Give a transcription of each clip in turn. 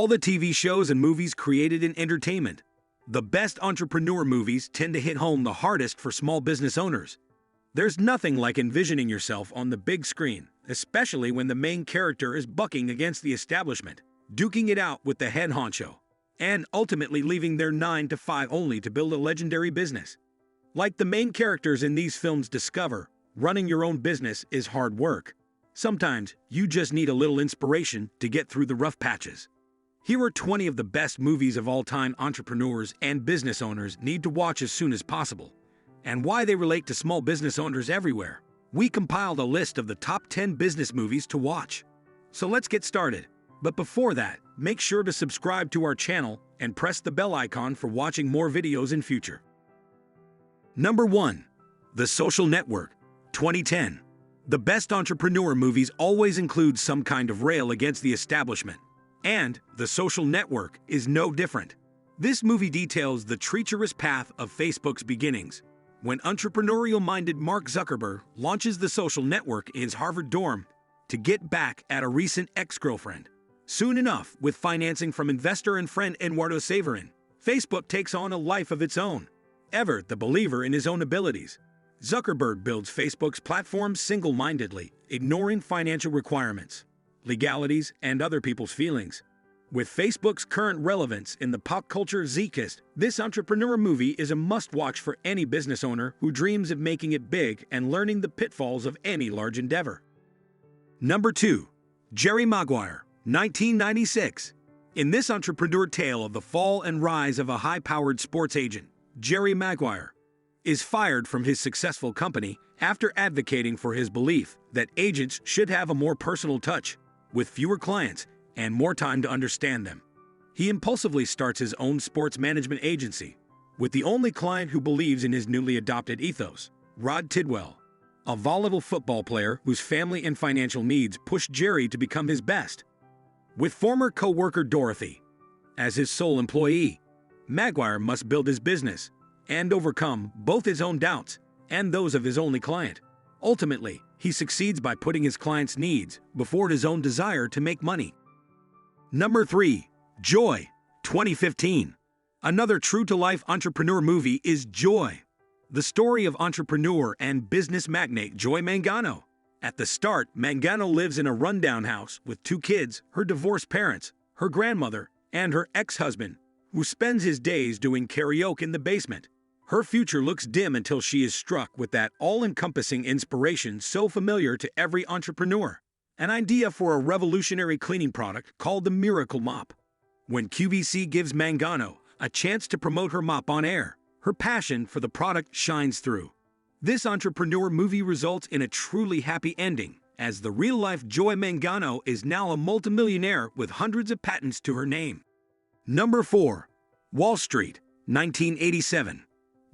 all the TV shows and movies created in entertainment, the best entrepreneur movies tend to hit home the hardest for small business owners. There's nothing like envisioning yourself on the big screen, especially when the main character is bucking against the establishment, duking it out with the head honcho, and ultimately leaving their 9 to 5 only to build a legendary business. Like the main characters in these films discover, running your own business is hard work. Sometimes you just need a little inspiration to get through the rough patches. Here are 20 of the best movies of all time entrepreneurs and business owners need to watch as soon as possible, and why they relate to small business owners everywhere. We compiled a list of the top 10 business movies to watch. So let's get started. But before that, make sure to subscribe to our channel and press the bell icon for watching more videos in future. Number 1. The Social Network, 2010. The best entrepreneur movies always include some kind of rail against the establishment, and The Social Network is no different. This movie details the treacherous path of Facebook's beginnings, when entrepreneurial-minded Mark Zuckerberg launches the social network in his Harvard dorm to get back at a recent ex-girlfriend. Soon enough, with financing from investor and friend Eduardo Saverin, Facebook takes on a life of its own. Ever the believer in his own abilities, Zuckerberg builds Facebook's platform single-mindedly, ignoring financial requirements, legalities, and other people's feelings. With Facebook's current relevance in the pop culture zeitgeist, this entrepreneur movie is a must-watch for any business owner who dreams of making it big and learning the pitfalls of any large endeavor. Number 2. Jerry Maguire, 1996. In this entrepreneur tale of the fall and rise of a high-powered sports agent, Jerry Maguire is fired from his successful company after advocating for his belief that agents should have a more personal touch, with fewer clients and more time to understand them. He impulsively starts his own sports management agency, with the only client who believes in his newly adopted ethos, Rod Tidwell, a volatile football player whose family and financial needs push Jerry to become his best. With former co-worker Dorothy as his sole employee, Maguire must build his business and overcome both his own doubts and those of his only client. Ultimately, he succeeds by putting his client's needs before his own desire to make money. Number 3. Joy, 2015. Another true-to-life entrepreneur movie is Joy, the story of entrepreneur and business magnate Joy Mangano. At the start, Mangano lives in a rundown house with 2 kids, her divorced parents, her grandmother, and her ex-husband, who spends his days doing karaoke in the basement. Her future looks dim until she is struck with that all-encompassing inspiration so familiar to every entrepreneur, an idea for a revolutionary cleaning product called the Miracle Mop. When QVC gives Mangano a chance to promote her mop on air, her passion for the product shines through. This entrepreneur movie results in a truly happy ending, as the real-life Joy Mangano is now a multimillionaire with hundreds of patents to her name. Number 4. Wall Street, 1987.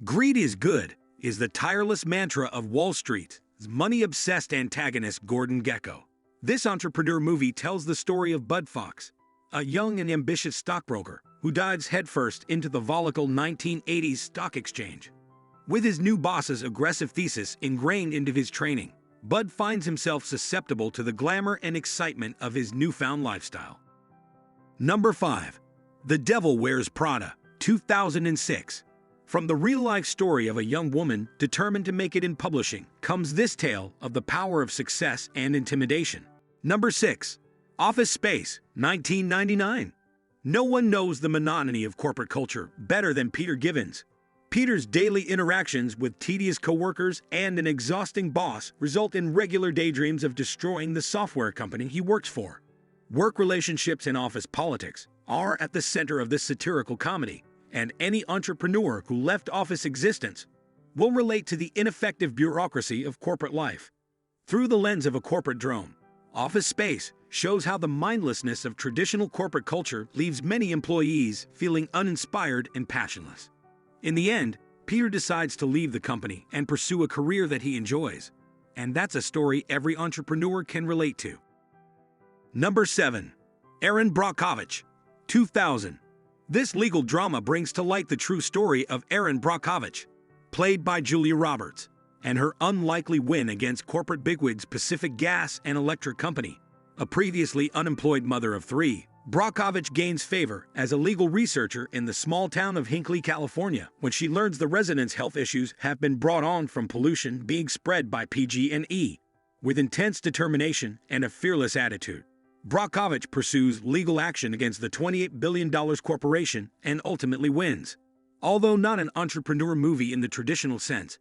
Greed is good is the tireless mantra of Wall Street's money-obsessed antagonist Gordon Gekko. This entrepreneur movie tells the story of Bud Fox, a young and ambitious stockbroker who dives headfirst into the volatile 1980s stock exchange. With his new boss's aggressive thesis ingrained into his training, Bud finds himself susceptible to the glamour and excitement of his newfound lifestyle. Number 5. The Devil Wears Prada, 2006. From the real-life story of a young woman determined to make it in publishing comes this tale of the power of success and intimidation. Number 6. Office Space, 1999. No one knows the monotony of corporate culture better than Peter Gibbons. Peter's daily interactions with tedious coworkers and an exhausting boss result in regular daydreams of destroying the software company he works for. Work relationships and office politics are at the center of this satirical comedy, and any entrepreneur who left office existence will relate to the ineffective bureaucracy of corporate life. Through the lens of a corporate drone, Office Space shows how the mindlessness of traditional corporate culture leaves many employees feeling uninspired and passionless. In the end, Peter decides to leave the company and pursue a career that he enjoys, and that's a story every entrepreneur can relate to. Number 7. Erin Brockovich, 2000. This legal drama brings to light the true story of Erin Brockovich, played by Julia Roberts, and her unlikely win against corporate bigwigs Pacific Gas and Electric Company. A previously unemployed mother of 3, Brockovich gains favor as a legal researcher in the small town of Hinckley, California, when she learns the residents' health issues have been brought on from pollution being spread by PG&E. With intense determination and a fearless attitude, Brockovich pursues legal action against the $28 billion corporation and ultimately wins. Although not an entrepreneur movie in the traditional sense,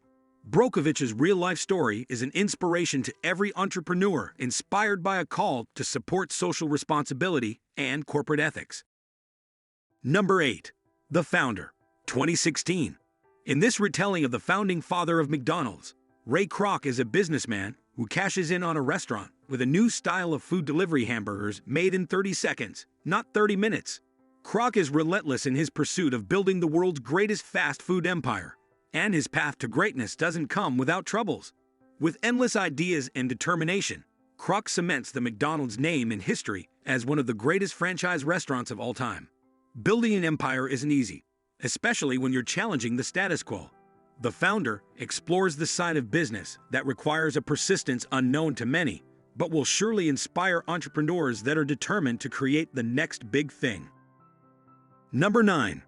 Brockovich's real-life story is an inspiration to every entrepreneur inspired by a call to support social responsibility and corporate ethics. Number 8. The Founder, 2016. In this retelling of the founding father of McDonald's, Ray Kroc is a businessman who cashes in on a restaurant with a new style of food delivery hamburgers made in 30 seconds, not 30 minutes. Kroc is relentless in his pursuit of building the world's greatest fast food empire, and his path to greatness doesn't come without troubles. With endless ideas and determination, Kroc cements the McDonald's name in history as one of the greatest franchise restaurants of all time. Building an empire isn't easy, especially when you're challenging the status quo. The Founder explores the side of business that requires a persistence unknown to many, but will surely inspire entrepreneurs that are determined to create the next big thing. Number 9.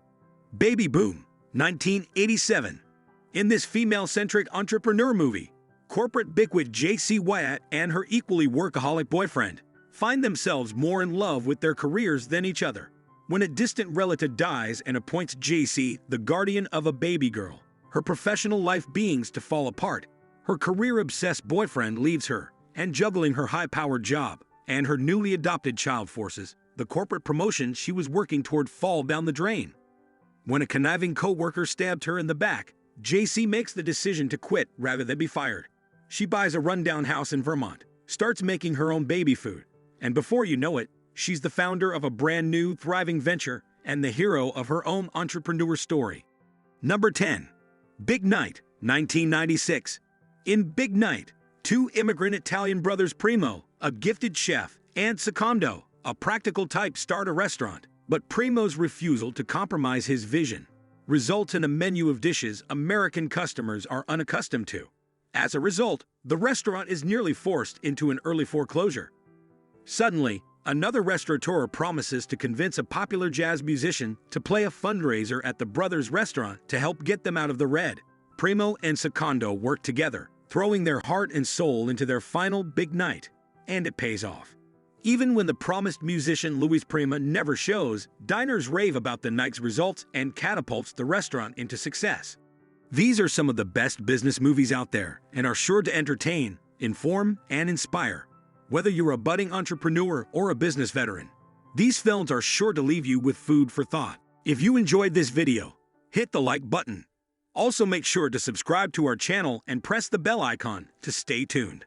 Baby Boom, 1987. In this female-centric entrepreneur movie, corporate bigwig J.C. Wyatt and her equally workaholic boyfriend find themselves more in love with their careers than each other. When a distant relative dies and appoints J.C. the guardian of a baby girl, her professional life begins to fall apart. Her career-obsessed boyfriend leaves her, and juggling her high-powered job and her newly adopted child forces the corporate promotion she was working toward fall down the drain. When a conniving co-worker stabbed her in the back, J.C. makes the decision to quit rather than be fired. She buys a rundown house in Vermont, starts making her own baby food, and before you know it, she's the founder of a brand new, thriving venture and the hero of her own entrepreneur story. Number 10. Big Night, 1996. In Big Night, two immigrant Italian brothers Primo, a gifted chef, and Secondo, a practical type, start a restaurant. But Primo's refusal to compromise his vision results in a menu of dishes American customers are unaccustomed to. As a result, the restaurant is nearly forced into an early foreclosure. Suddenly, another restaurateur promises to convince a popular jazz musician to play a fundraiser at the brothers' restaurant to help get them out of the red. Primo and Secondo work together, throwing their heart and soul into their final big night, and it pays off. Even when the promised musician Luis Prima never shows, diners rave about the night's results and catapults the restaurant into success. These are some of the best business movies out there and are sure to entertain, inform, and inspire. Whether you're a budding entrepreneur or a business veteran, these films are sure to leave you with food for thought. If you enjoyed this video, hit the like button. Also make sure to subscribe to our channel and press the bell icon to stay tuned.